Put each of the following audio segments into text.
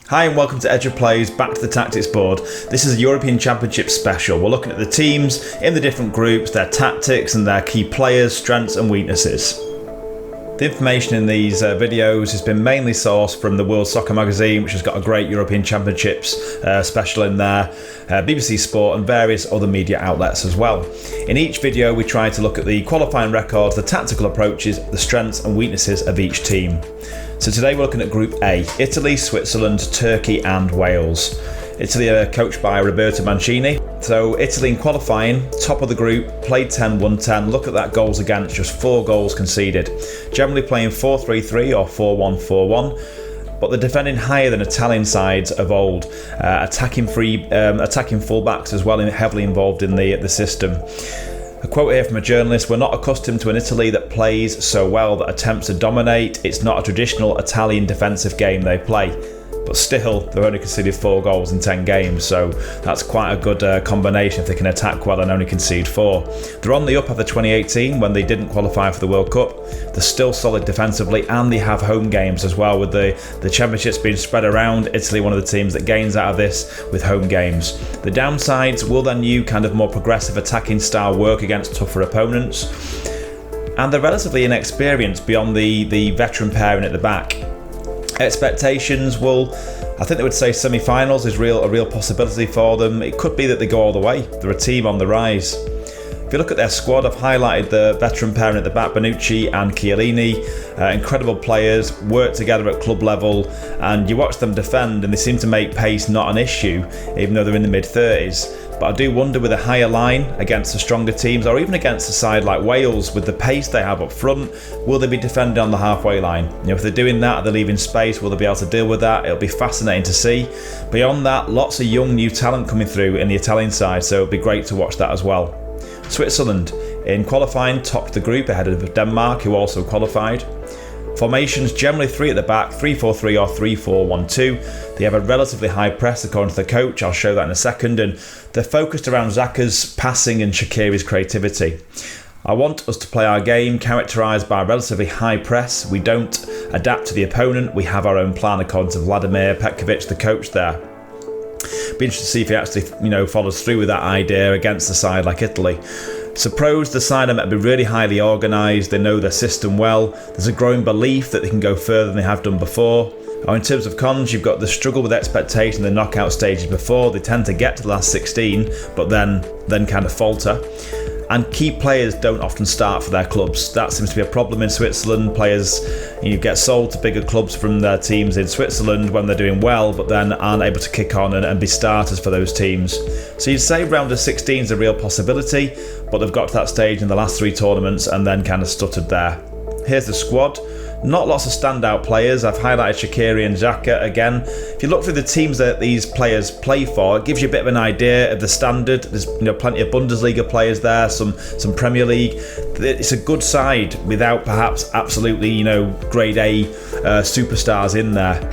Hi and welcome to Edge of Play's Back to the Tactics board. This is a European Championship special. We're looking at the teams in the different groups, their tactics and their key players, strengths and weaknesses. The information in these videos has been mainly sourced from the World Soccer magazine, which has got a great European Championships special in there, BBC Sport and various other media outlets as well. In each video we try to look at the qualifying records, the tactical approaches, the strengths and weaknesses of each team. So today we're looking at Group A, Italy, Switzerland, Turkey and Wales. Italy are coached by Roberto Mancini. So Italy in qualifying, top of the group, played 10, won 10. Look at that goals against, just 4 goals conceded. Generally playing 4-3-3 or 4-1-4-1. But they're defending higher than Italian sides of old, attacking fullbacks as well, and heavily involved in the system. A quote here from a journalist: "We're not accustomed to an Italy that plays so well, that attempts to dominate. It's not a traditional Italian defensive game they play." But still, they've only conceded 4 goals in 10 games, so that's quite a good combination if they can attack well and only concede 4. They're on the up after 2018 when they didn't qualify for the World Cup. They're still solid defensively and they have home games as well. With the championships being spread around, Italy one of the teams that gains out of this with home games. The downsides: will their new kind of more progressive attacking style work against tougher opponents? And they're relatively inexperienced beyond the veteran pairing at the back. Expectations, well, I think they would say semi-finals is a real possibility for them. It could be that they go all the way. They're a team on the rise. If you look at their squad, I've highlighted the veteran pairing at the back, Bonucci and Chiellini. Incredible players, work together at club level, and you watch them defend and they seem to make pace not an issue, even though they're in the mid-30s. But I do wonder, with a higher line against the stronger teams, or even against a side like Wales, with the pace they have up front, will they be defending on the halfway line? If they're doing that, they're leaving space, will they be able to deal with that? It'll be fascinating to see. Beyond that, lots of young new talent coming through in the Italian side, so it'll be great to watch that as well. Switzerland in qualifying topped the group ahead of Denmark, who also qualified. Formations generally 3 at the back, 3-4-3 or 3-4-1-2. They have a relatively high press according to the coach, I'll show that in a second, and they're focused around Xhaka's passing and Shaqiri's creativity. I want us to play our game characterised by a relatively high press. We don't adapt to the opponent, we have our own plan, according to Vladimir Petkovic, the coach there. Be interested to see if he actually follows through with that idea against a side like Italy. So pros, the side are meant to be really highly organised, they know their system well, there's a growing belief that they can go further than they have done before. Or in terms of cons, you've got the struggle with expectation in the knockout stages before. They tend to get to the last 16 but then kind of falter. And key players don't often start for their clubs. That seems to be a problem in Switzerland. Players get sold to bigger clubs from their teams in Switzerland when they're doing well, but then aren't able to kick on and be starters for those teams. So you'd say round of 16 is a real possibility, but they've got to that stage in the last 3 tournaments and then kind of stuttered there. Here's the squad. Not lots of standout players. I've highlighted Shaqiri and Xhaka again. If you look through the teams that these players play for, it gives you a bit of an idea of the standard. There's plenty of Bundesliga players there, some Premier League. It's a good side without perhaps absolutely grade A superstars in there.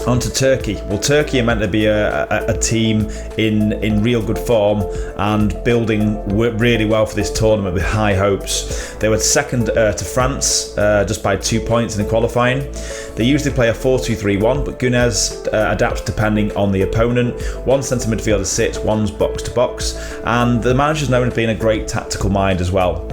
On to Turkey. Well, Turkey are meant to be a team in real good form and building really well for this tournament with high hopes. They were second to France just by 2 points in the qualifying. They usually play a 4-2-3-1, but Gunnez adapts depending on the opponent. One centre midfielder sits, one's box to box, and the manager's known as being a great tactical mind as well.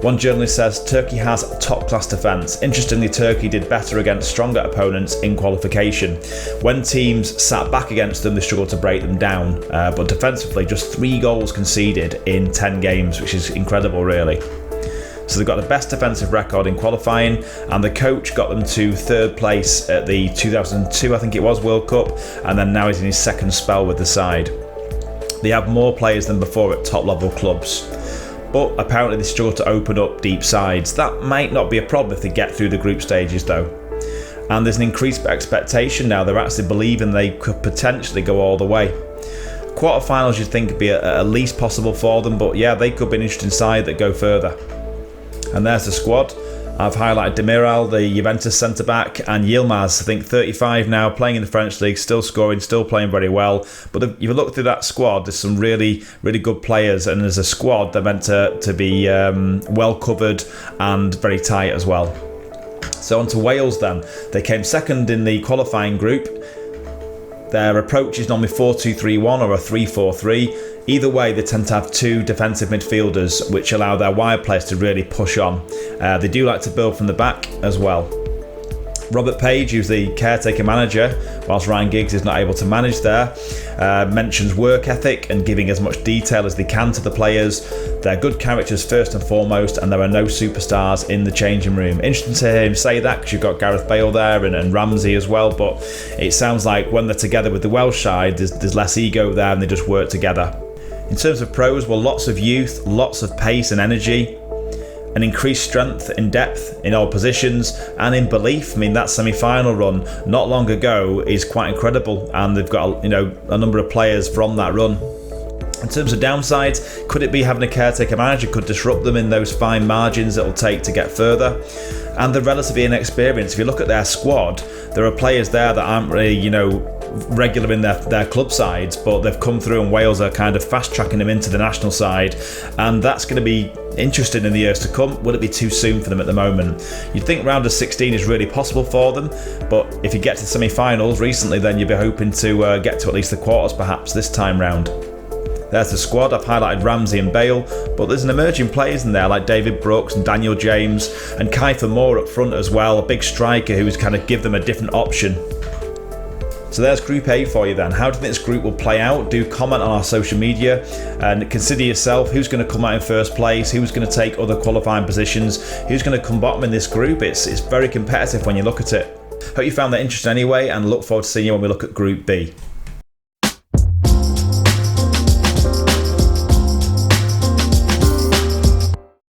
One journalist says Turkey has a top-class defence. Interestingly, Turkey did better against stronger opponents in qualification. When teams sat back against them, they struggled to break them down. But defensively, just 3 goals conceded in 10 games, which is incredible, really. So they've got the best defensive record in qualifying, and the coach got them to 3rd place at the 2002, I think it was, World Cup, and then now he's in his 2nd spell with the side. They have more players than before at top-level clubs. But apparently they struggle to open up deep sides. That might not be a problem if they get through the group stages though. And there's an increased expectation now. They're actually believing they could potentially go all the way. Quarterfinals you'd think would be at least possible for them, but yeah, they could be an interesting side that go further. And there's the squad. I've highlighted Demiral, the Juventus centre-back, and Yilmaz, I think 35 now, playing in the French League, still scoring, still playing very well. But if you look through that squad, there's some really, really good players, and as a squad, they're meant to be well covered and very tight as well. So on to Wales then. They came second in the qualifying group. Their approach is normally 4-2-3-1 or a 3-4-3. Either way, they tend to have two defensive midfielders, which allow their wide players to really push on. They do like to build from the back as well. Robert Page, who's the caretaker manager, whilst Ryan Giggs is not able to manage there, mentions work ethic and giving as much detail as they can to the players. They're good characters first and foremost, and there are no superstars in the changing room. Interesting to hear him say that, because you've got Gareth Bale there and Ramsey as well, but it sounds like when they're together with the Welsh side, there's less ego there and they just work together. In terms of pros, well, lots of youth, lots of pace and energy, an increased strength in depth in all positions and in belief. I mean, that semi-final run not long ago is quite incredible, and they've got a number of players from that run. In terms of downsides, could it be having a caretaker manager could disrupt them in those fine margins it'll take to get further? And they're relatively inexperienced. If you look at their squad, there are players there that aren't really, regular in their club sides, but they've come through and Wales are kind of fast-tracking them into the national side, and that's going to be interesting in the years to come. Will it be too soon for them at the moment? You'd think round of 16 is really possible for them, but if you get to semi-finals recently, then you'd be hoping to get to at least the quarters perhaps this time round. There's the squad. I've highlighted Ramsey and Bale, but there's an emerging players in there like David Brooks and Daniel James and Kiefer Moore up front as well, a big striker who's kind of give them a different option. So there's Group A for you then. How do you think this group will play out? Do comment on our social media and consider yourself who's going to come out in first place, who's going to take other qualifying positions, who's going to come bottom in this group. It's very competitive when you look at it. Hope you found that interesting anyway, and look forward to seeing you when we look at Group B.